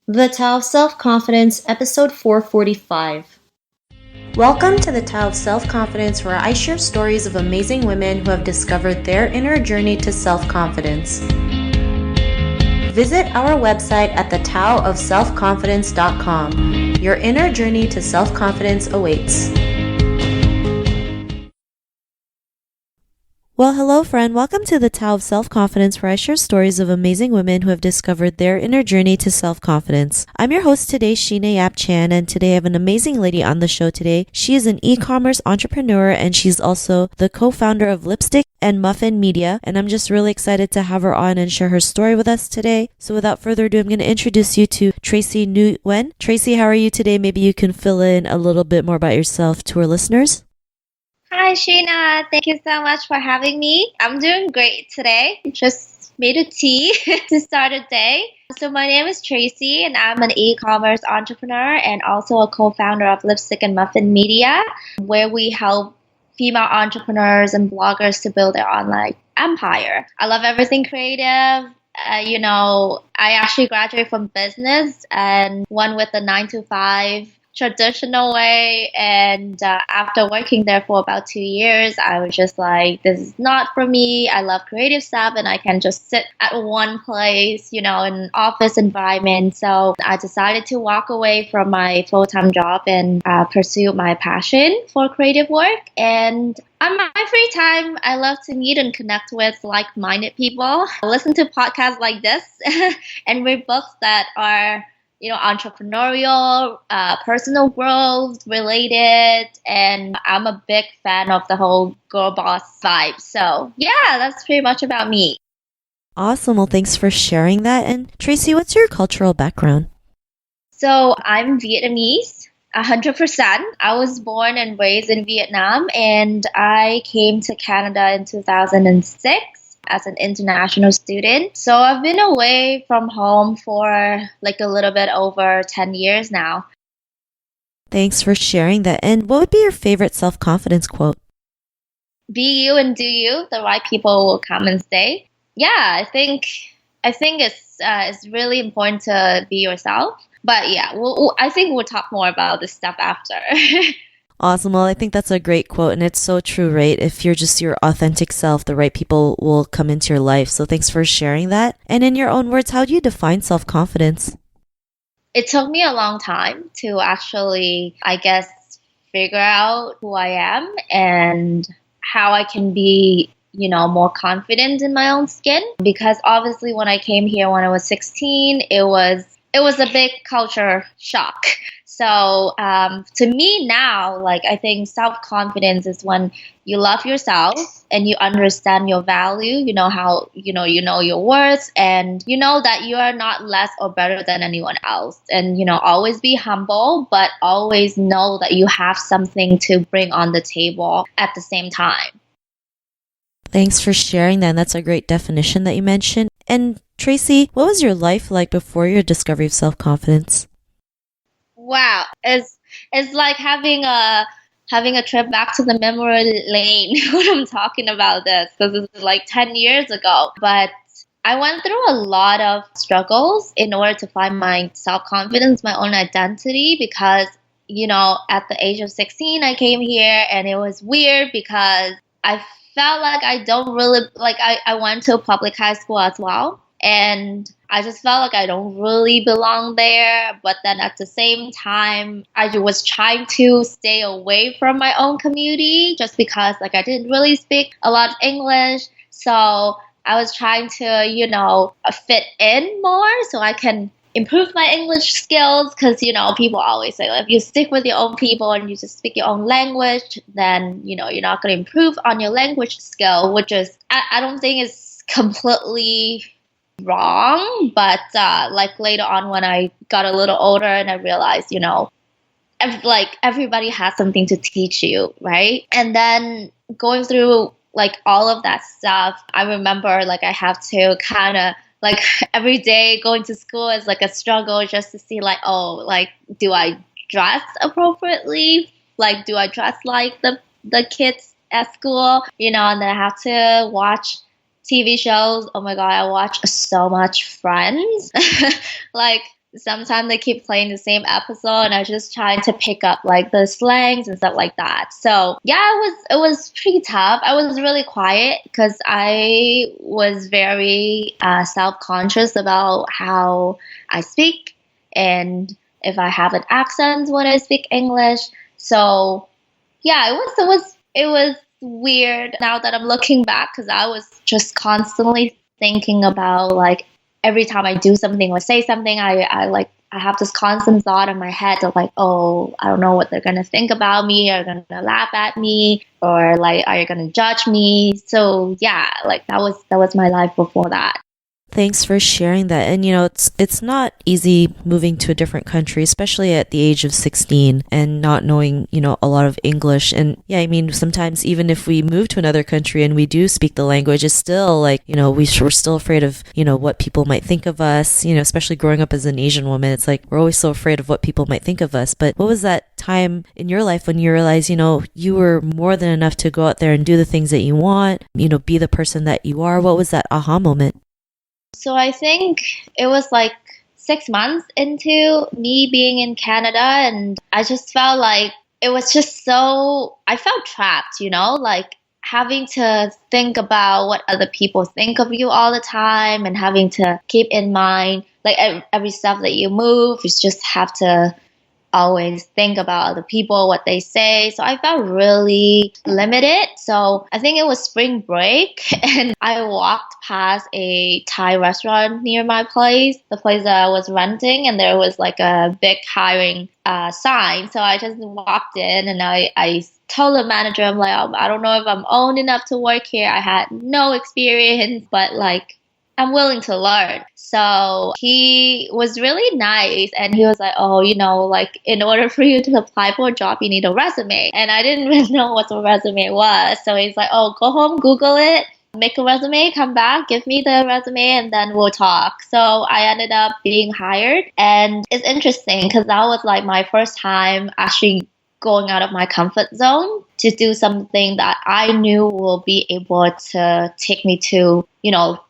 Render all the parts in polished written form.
The Tao of Self Confidence, episode 445. Welcome to the Tao of Self Confidence, where I share stories of amazing women who have discovered their inner journey to self confidence. Visit our website at thetaoofselfconfidence.com. Your inner journey to self confidence awaits. Well, hello, friend. Welcome to the Tao of Self-Confidence, where I share stories of amazing women who have discovered their inner journey to self-confidence. I'm your host today, Sheena Yap Chan, and today I have an amazing lady on the show today. She is an e-commerce entrepreneur, and she's also the co-founder of Lipstick and Muffin Media, and I'm just really excited to have her on and share her story with us today. So without further ado, I'm going to introduce you to Tracy Nguyen. Tracy, how are you today? Maybe you can fill in a little bit more about yourself to our listeners. Hi, Sheena. Thank you so much for having me. I'm doing great today. Just made a tea to start a day. So my name is Tracy, and I'm an e-commerce entrepreneur and also a co-founder of Lipstick and Muffin Media, where we help female entrepreneurs and bloggers to build their online empire. I love everything creative. I actually graduated from business and one with a 9 to 5 traditional way, and after working there for about 2 years, I was just like, this is not for me. I love creative stuff and I can just sit at one place, in an office environment. So I decided to walk away from my full-time job and pursue my passion for creative work. And on my free time, I love to meet and connect with like-minded people, listen to podcasts like this, and read books that are entrepreneurial, personal growth related, and I'm a big fan of the whole girl boss vibe. So yeah, that's pretty much about me. Awesome. Well, thanks for sharing that. And Tracy, what's your cultural background? So I'm Vietnamese. 100%. I was born and raised in Vietnam, and I came to Canada in 2006 as an international student. So I've been away from home for like a little bit over 10 years now. Thanks for sharing that. And what would be your favorite self-confidence quote? Be you and do you. The right people will come and stay. Yeah, I think it's really important to be yourself. But yeah, I think we'll talk more about this stuff after. Awesome. Well, I think that's a great quote, and it's so true, right? If you're just your authentic self, the right people will come into your life. So thanks for sharing that. And in your own words, how do you define self-confidence? It took me a long time to actually, I guess, figure out who I am and how I can be, more confident in my own skin. Because obviously, when I came here when I was 16, it was a big culture shock. So to me now, I think self-confidence is when you love yourself and you understand your value, you know how, you know your worth, and you know that you are not less or better than anyone else. And, always be humble, but always know that you have something to bring on the table at the same time. Thanks for sharing that. And that's a great definition that you mentioned. And Tracy, what was your life like before your discovery of self-confidence? Wow, it's like having a trip back to the memory lane when I'm talking about this, because it's like 10 years ago. But I went through a lot of struggles in order to find my self-confidence, my own identity, because at the age of 16 I came here, and it was weird because I felt like I don't really I went to a public high school as well. And I just felt like I don't really belong there. But then at the same time, I was trying to stay away from my own community just because I didn't really speak a lot of English. So I was trying to, fit in more so I can improve my English skills, because, people always say, if you stick with your own people and you just speak your own language, then, you're not going to improve on your language skill, which is, I don't think is completely wrong. But later on, when I got a little older and I realized, everybody has something to teach you, right? And then going through all of that stuff, I remember I have to kind of every day going to school is a struggle just to see do I dress appropriately? Do I dress like the kids at school? And then I have to watch TV shows. Oh my God, I watch so much Friends. sometimes they keep playing the same episode and I just trying to pick up like the slangs and stuff like that. So yeah, it was pretty tough. I was really quiet because I was very self-conscious about how I speak and if I have an accent when I speak English. So yeah, it was weird now that I'm looking back because I was just constantly thinking about like every time I do something or say something, I have this constant thought in my head of like, oh, I don't know what they're gonna think about me, are gonna laugh at me, or like are you gonna judge me? So yeah, like that was my life before that. Thanks for sharing that. And it's not easy moving to a different country, especially at the age of 16 and not knowing, a lot of English. And yeah, I mean, sometimes even if we move to another country and we do speak the language, it's still like, we're still afraid of, what people might think of us, especially growing up as an Asian woman. It's like we're always so afraid of what people might think of us. But what was that time in your life when you realized, you were more than enough to go out there and do the things that you want, be the person that you are? What was that aha moment? So I think it was like 6 months into me being in Canada, and I just felt like it was just so, I felt trapped, like having to think about what other people think of you all the time and having to keep in mind like every step that you move, you just have to always think about other people, what they say. So I felt really limited. So I think it was spring break and I walked past a Thai restaurant near my place, the place that I was renting, and there was like a big hiring sign. So I just walked in and I told the manager, I'm like, I don't know if I'm old enough to work here. I had no experience, but like I'm willing to learn. So he was really nice and he was like, oh, like in order for you to apply for a job, you need a resume. And I didn't really know what a resume was. So he's like, oh, go home, Google it, make a resume, come back, give me the resume, and then we'll talk. So I ended up being hired. And it's interesting because that was like my first time actually going out of my comfort zone to do something that I knew will be able to take me to,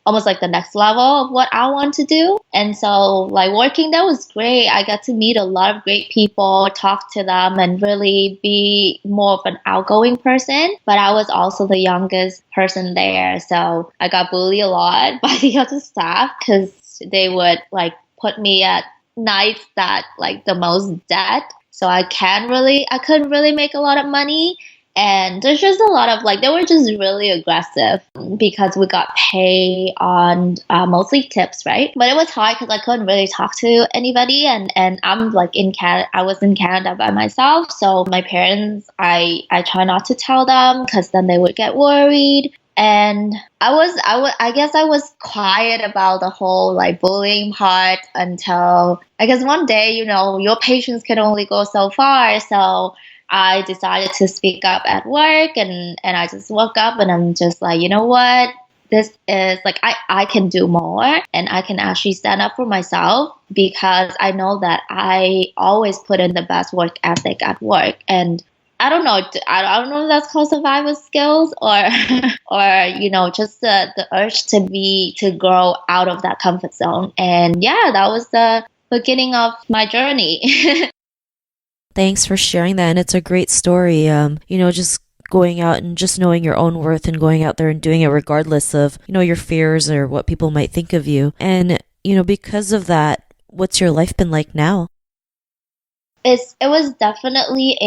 almost like the next level of what I want to do. And so like working there was great. I got to meet a lot of great people, talk to them and really be more of an outgoing person. But I was also the youngest person there. So I got bullied a lot by the other staff because they would like put me at nights that like the most dead. So I couldn't really make a lot of money. And there's just a lot of like, they were just really aggressive because we got paid on mostly tips, right? But it was hard because I couldn't really talk to anybody. And I'm like in Canada, I was in Canada by myself. So my parents, I try not to tell them because then they would get worried. And I guess I was quiet about the whole like bullying part until I guess one day, your patience can only go so far. So I decided to speak up at work and I just woke up and I'm just like, you know what? This is like, I can do more and I can actually stand up for myself because I know that I always put in the best work ethic at work. And I don't know. I don't know if that's called survival skills or, or just the urge to grow out of that comfort zone. And yeah, that was the beginning of my journey. Thanks for sharing that. And it's a great story. Just going out and just knowing your own worth and going out there and doing it regardless of, your fears or what people might think of you. And, because of that, what's your life been like now? It was definitely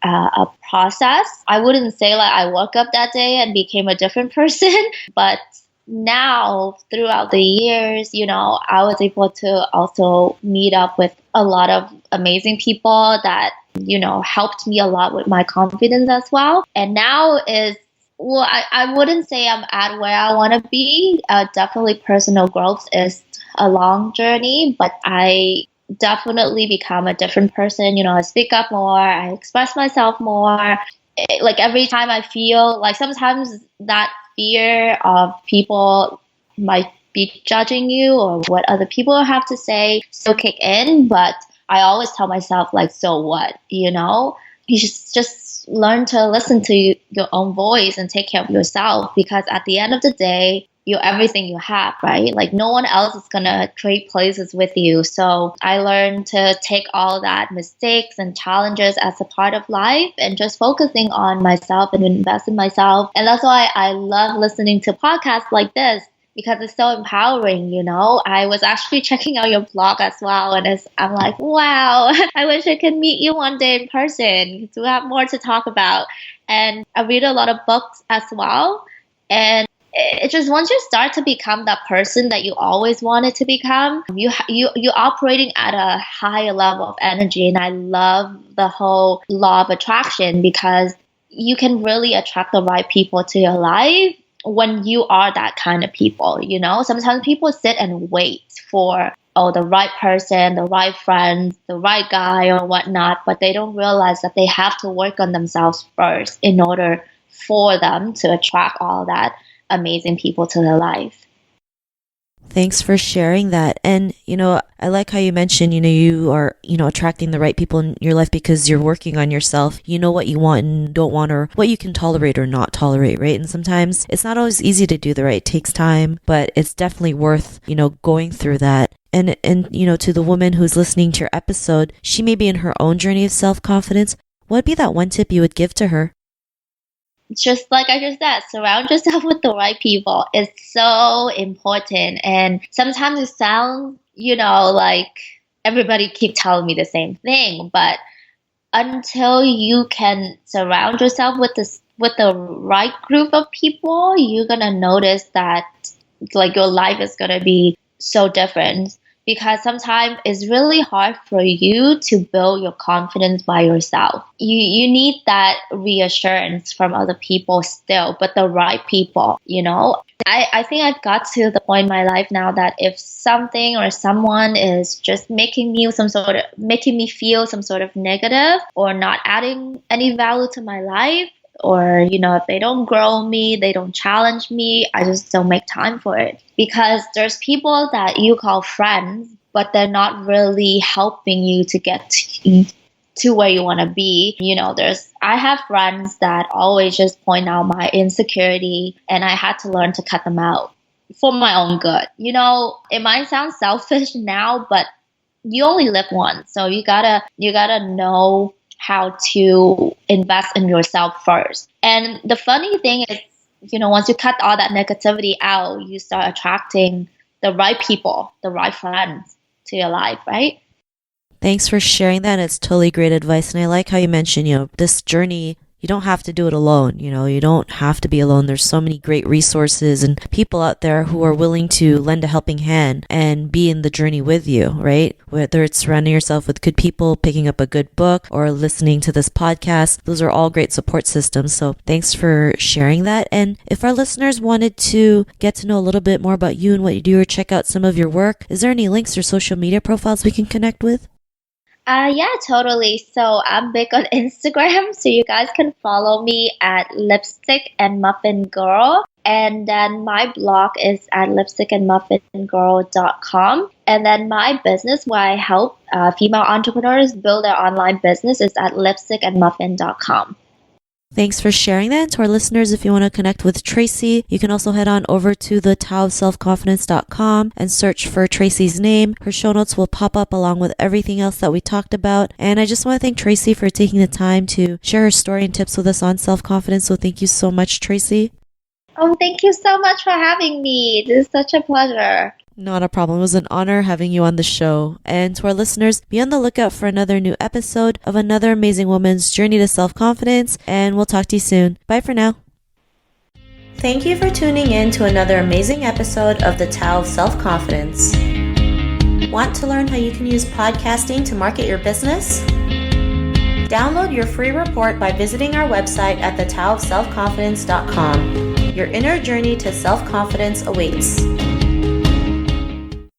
a process. I wouldn't say like I woke up that day and became a different person, but now throughout the years, I was able to also meet up with a lot of amazing people that, helped me a lot with my confidence as well. And now I wouldn't say I'm at where I want to be. Definitely personal growth is a long journey, but I definitely become a different person. I speak up more, I express myself more. Like every time I feel like sometimes that fear of people might be judging you or what other people have to say still kick in, but I always tell myself like, so what, you just learn to listen to your own voice and take care of yourself because at the end of the day, you're everything you have, right? Like no one else is gonna trade places with you. So I learned to take all that mistakes and challenges as a part of life and just focusing on myself and invest in myself. And that's why I love listening to podcasts like this, because it's so empowering, you know. I was actually checking out your blog as well, and I'm like, wow, I wish I could meet you one day in person because we have more to talk about. And I read a lot of books as well. And it just, once you start to become that person that you always wanted to become, you're operating at a higher level of energy. And I love the whole law of attraction, because you can really attract the right people to your life when you are that kind of people, you know. Sometimes people sit and wait for the right person, the right friend, the right guy or whatnot, but they don't realize that they have to work on themselves first in order for them to attract all that amazing people to their life. Thanks for sharing that. And, I like how you mentioned, you are, attracting the right people in your life because you're working on yourself. You know what you want and don't want, or what you can tolerate or not tolerate, right? And sometimes it's not always easy to do the right. It takes time, but it's definitely worth, going through that. And, to the woman who's listening to your episode, she may be in her own journey of self-confidence. What would be that one tip you would give to her? Just like I just said, surround yourself with the right people. It's so important. And sometimes it sounds, like everybody keep telling me the same thing. But until you can surround yourself with the right group of people, you're gonna notice that like your life is gonna be so different. Because sometimes it's really hard for you to build your confidence by yourself. You need that reassurance from other people still, but the right people, I think I've got to the point in my life now that if something or someone is just making me feel some sort of negative or not adding any value to my life, or, if they don't grow me, they don't challenge me, I just don't make time for it. Because there's people that you call friends, but they're not really helping you to get to where you want to be. I have friends that always just point out my insecurity, and I had to learn to cut them out for my own good. It might sound selfish now, but you only live once. So you gotta know how to invest in yourself first. And the funny thing is, once you cut all that negativity out, you start attracting the right people, the right friends to your life, right? Thanks for sharing that. It's totally great advice. And I like how you mentioned, this journey, you don't have to do it alone. You don't have to be alone. There's so many great resources and people out there who are willing to lend a helping hand and be in the journey with you, right? Whether it's surrounding yourself with good people, picking up a good book, or listening to this podcast, those are all great support systems. So thanks for sharing that. And if our listeners wanted to get to know a little bit more about you and what you do, or check out some of your work, is there any links or social media profiles we can connect with? Yeah, totally. So I'm big on Instagram, so you guys can follow me at Lipstick and Muffin Girl. And then my blog is at lipstickandmuffinGirl.com. And then my business, where I help female entrepreneurs build their online business, is at lipstickandmuffin.com. Thanks for sharing that. To our listeners, if you want to connect with Tracy, you can also head on over to the taoofselfconfidence.com and search for Tracy's name. Her show notes will pop up along with everything else that we talked about. And I just want to thank Tracy for taking the time to share her story and tips with us on self-confidence. So thank you so much, Tracy. Oh, thank you so much for having me. This is such a pleasure. Not a problem. It was an honor having you on the show. And to our listeners, be on the lookout for another new episode of another amazing woman's journey to self-confidence. And we'll talk to you soon. Bye for now. Thank you for tuning in to another amazing episode of the Tao of Self-Confidence. Want to learn how you can use podcasting to market your business? Download your free report by visiting our website at thetaoofselfconfidence.com. Your inner journey to self-confidence awaits.